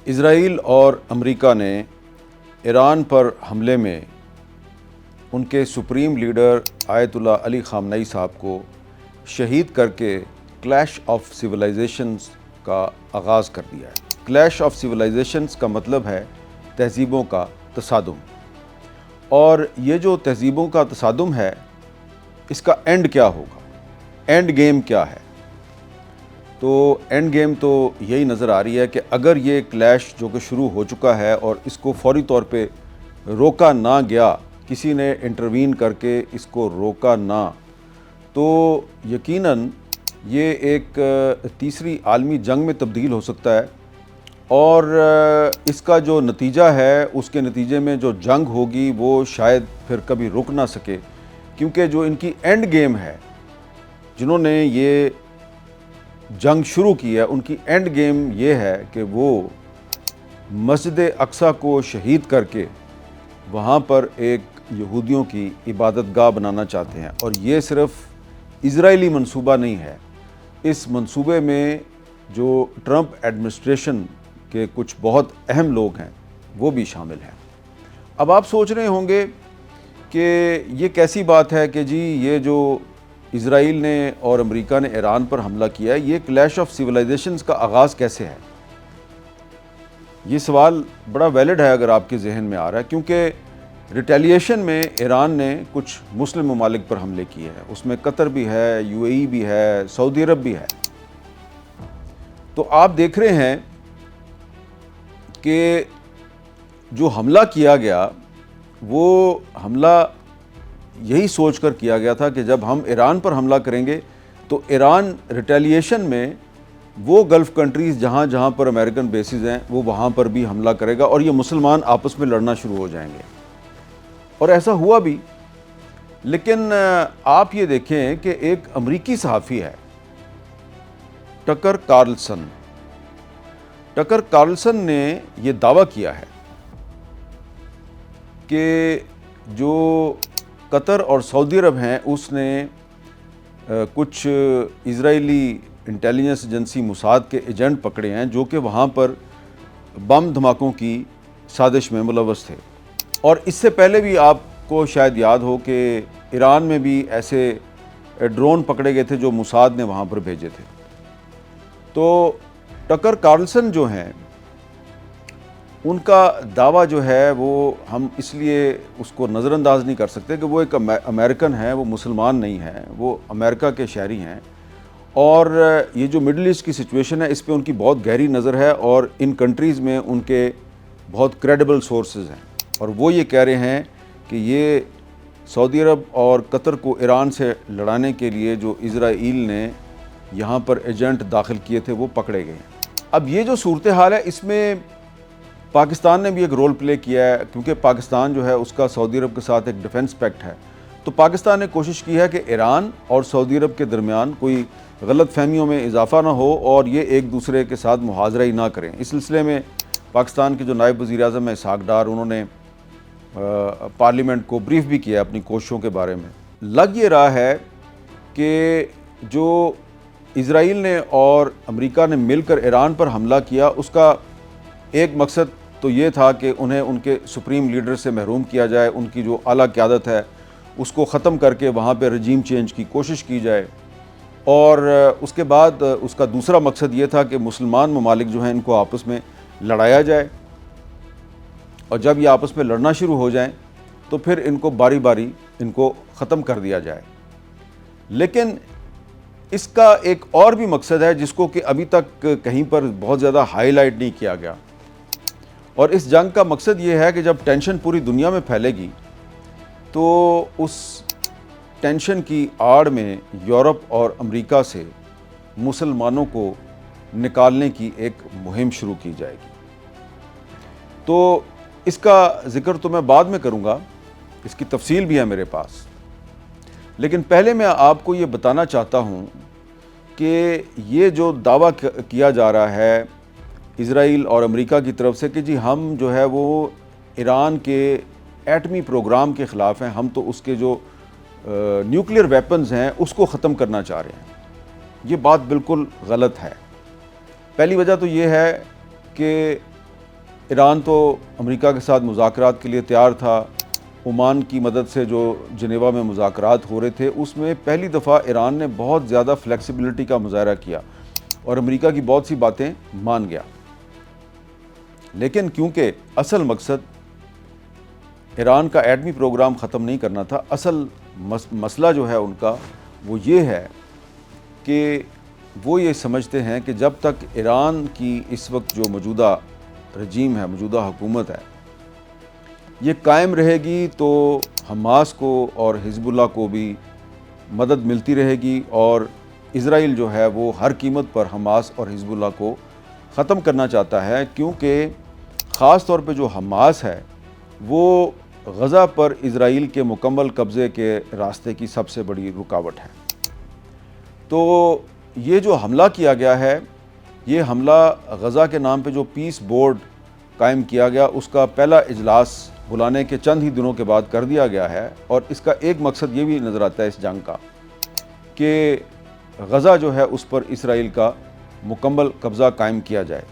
اسرائیل اور امریکہ نے ایران پر حملے میں ان کے سپریم لیڈر آیت اللہ علی خامنئی صاحب کو شہید کر کے کلیش آف سویلائزیشنز کا آغاز کر دیا ہے۔ کلیش آف سویلائزیشنز کا مطلب ہے تہذیبوں کا تصادم، اور یہ جو تہذیبوں کا تصادم ہے اس کا اینڈ کیا ہوگا، اینڈ گیم کیا ہے؟ تو اینڈ گیم تو یہی نظر آ رہی ہے کہ اگر یہ کلیش جو کہ شروع ہو چکا ہے اور اس کو فوری طور پہ روکا نہ گیا، کسی نے انٹروین کر کے اس کو روکا نہ، تو یقیناً یہ ایک تیسری عالمی جنگ میں تبدیل ہو سکتا ہے، اور اس کا جو نتیجہ ہے، اس کے نتیجے میں جو جنگ ہوگی وہ شاید پھر کبھی رک نہ سکے، کیونکہ جو ان کی اینڈ گیم ہے، جنہوں نے یہ جنگ شروع کی ہے، ان کی اینڈ گیم یہ ہے کہ وہ مسجد اقصی کو شہید کر کے وہاں پر ایک یہودیوں کی عبادت گاہ بنانا چاہتے ہیں۔ اور یہ صرف اسرائیلی منصوبہ نہیں ہے، اس منصوبے میں جو ٹرمپ ایڈمنسٹریشن کے کچھ بہت اہم لوگ ہیں وہ بھی شامل ہیں۔ اب آپ سوچ رہے ہوں گے کہ یہ کیسی بات ہے کہ جی یہ جو اسرائیل نے اور امریکہ نے ایران پر حملہ کیا ہے، یہ کلیش آف سویلائزیشنز کا آغاز کیسے ہے؟ یہ سوال بڑا ویلڈ ہے اگر آپ کے ذہن میں آ رہا ہے، کیونکہ ریٹیلیشن میں ایران نے کچھ مسلم ممالک پر حملے کیے ہیں، اس میں قطر بھی ہے، یو اے ای بھی ہے، سعودی عرب بھی ہے۔ تو آپ دیکھ رہے ہیں کہ جو حملہ کیا گیا وہ حملہ یہی سوچ کر کیا گیا تھا کہ جب ہم ایران پر حملہ کریں گے تو ایران ریٹیلیشن میں وہ گلف کنٹریز جہاں جہاں پر امریکن بیسز ہیں وہ وہاں پر بھی حملہ کرے گا، اور یہ مسلمان آپس میں لڑنا شروع ہو جائیں گے، اور ایسا ہوا بھی۔ لیکن آپ یہ دیکھیں کہ ایک امریکی صحافی ہے ٹکر کارلسن نے یہ دعویٰ کیا ہے کہ جو قطر اور سعودی عرب ہیں اس نے کچھ اسرائیلی انٹیلیجنس ایجنسی موساد کے ایجنٹ پکڑے ہیں جو کہ وہاں پر بم دھماکوں کی سازش میں ملوث تھے۔ اور اس سے پہلے بھی آپ کو شاید یاد ہو کہ ایران میں بھی ایسے ڈرون پکڑے گئے تھے جو موساد نے وہاں پر بھیجے تھے۔ تو ٹکر کارلسن جو ہیں ان کا دعویٰ جو ہے وہ ہم اس لیے اس کو نظر انداز نہیں کر سکتے کہ وہ ایک امریکن ہیں، وہ مسلمان نہیں ہیں، وہ امریکہ کے شہری ہیں، اور یہ جو مڈل ایسٹ کی سچویشن ہے اس پہ ان کی بہت گہری نظر ہے، اور ان کنٹریز میں ان کے بہت کریڈیبل سورسز ہیں، اور وہ یہ کہہ رہے ہیں کہ یہ سعودی عرب اور قطر کو ایران سے لڑانے کے لیے جو اسرائیل نے یہاں پر ایجنٹ داخل کیے تھے وہ پکڑے گئے ہیں۔ اب یہ جو صورتحال ہے اس میں پاکستان نے بھی ایک رول پلے کیا ہے، کیونکہ پاکستان جو ہے اس کا سعودی عرب کے ساتھ ایک ڈیفنس پیکٹ ہے، تو پاکستان نے کوشش کی ہے کہ ایران اور سعودی عرب کے درمیان کوئی غلط فہمیوں میں اضافہ نہ ہو اور یہ ایک دوسرے کے ساتھ محاذرہ ہی نہ کریں۔ اس سلسلے میں پاکستان کے جو نائب وزیر اعظم ہیں اسحاق ڈار، انہوں نے پارلیمنٹ کو بریف بھی کیا اپنی کوششوں کے بارے میں۔ لگ یہ رہا ہے کہ جو اسرائیل نے اور امریکہ نے مل کر ایران پر حملہ کیا اس کا ایک مقصد تو یہ تھا کہ انہیں ان کے سپریم لیڈر سے محروم کیا جائے، ان کی جو اعلیٰ قیادت ہے اس کو ختم کر کے وہاں پہ رجیم چینج کی کوشش کی جائے، اور اس کے بعد اس کا دوسرا مقصد یہ تھا کہ مسلمان ممالک جو ہیں ان کو آپس میں لڑایا جائے، اور جب یہ آپس میں لڑنا شروع ہو جائیں تو پھر ان کو باری باری ان کو ختم کر دیا جائے۔ لیکن اس کا ایک اور بھی مقصد ہے جس کو کہ ابھی تک کہیں پر بہت زیادہ ہائی لائٹ نہیں کیا گیا، اور اس جنگ کا مقصد یہ ہے کہ جب ٹینشن پوری دنیا میں پھیلے گی تو اس ٹینشن کی آڑ میں یورپ اور امریکہ سے مسلمانوں کو نکالنے کی ایک مہم شروع کی جائے گی۔ تو اس کا ذکر تو میں بعد میں کروں گا، اس کی تفصیل بھی ہے میرے پاس، لیکن پہلے میں آپ کو یہ بتانا چاہتا ہوں کہ یہ جو دعویٰ کیا جا رہا ہے اسرائیل اور امریکہ کی طرف سے کہ جی ہم جو ہے وہ ایران کے ایٹمی پروگرام کے خلاف ہیں، ہم تو اس کے جو نیوکلیئر ویپنز ہیں اس کو ختم کرنا چاہ رہے ہیں، یہ بات بالکل غلط ہے۔ پہلی وجہ تو یہ ہے کہ ایران تو امریکہ کے ساتھ مذاکرات کے لیے تیار تھا۔ عمان کی مدد سے جو جنیوا میں مذاکرات ہو رہے تھے اس میں پہلی دفعہ ایران نے بہت زیادہ فلیکسیبلٹی کا مظاہرہ کیا اور امریکہ کی بہت سی باتیں مان گیا۔ لیکن کیونکہ اصل مقصد ایران کا ایٹمی پروگرام ختم نہیں کرنا تھا، اصل مسئلہ جو ہے ان کا وہ یہ ہے کہ وہ یہ سمجھتے ہیں کہ جب تک ایران کی اس وقت جو موجودہ رجیم ہے، موجودہ حکومت ہے، یہ قائم رہے گی تو حماس کو اور حزب اللہ کو بھی مدد ملتی رہے گی، اور اسرائیل جو ہے وہ ہر قیمت پر حماس اور حزب اللہ کو ختم کرنا چاہتا ہے، کیونکہ خاص طور پہ جو حماس ہے وہ غزہ پر اسرائیل کے مکمل قبضے کے راستے کی سب سے بڑی رکاوٹ ہے۔ تو یہ جو حملہ کیا گیا ہے، یہ حملہ غزہ کے نام پہ جو پیس بورڈ قائم کیا گیا اس کا پہلا اجلاس بلانے کے چند ہی دنوں کے بعد کر دیا گیا ہے، اور اس کا ایک مقصد یہ بھی نظر آتا ہے اس جنگ کا کہ غزہ جو ہے اس پر اسرائیل کا مکمل قبضہ قائم کیا جائے۔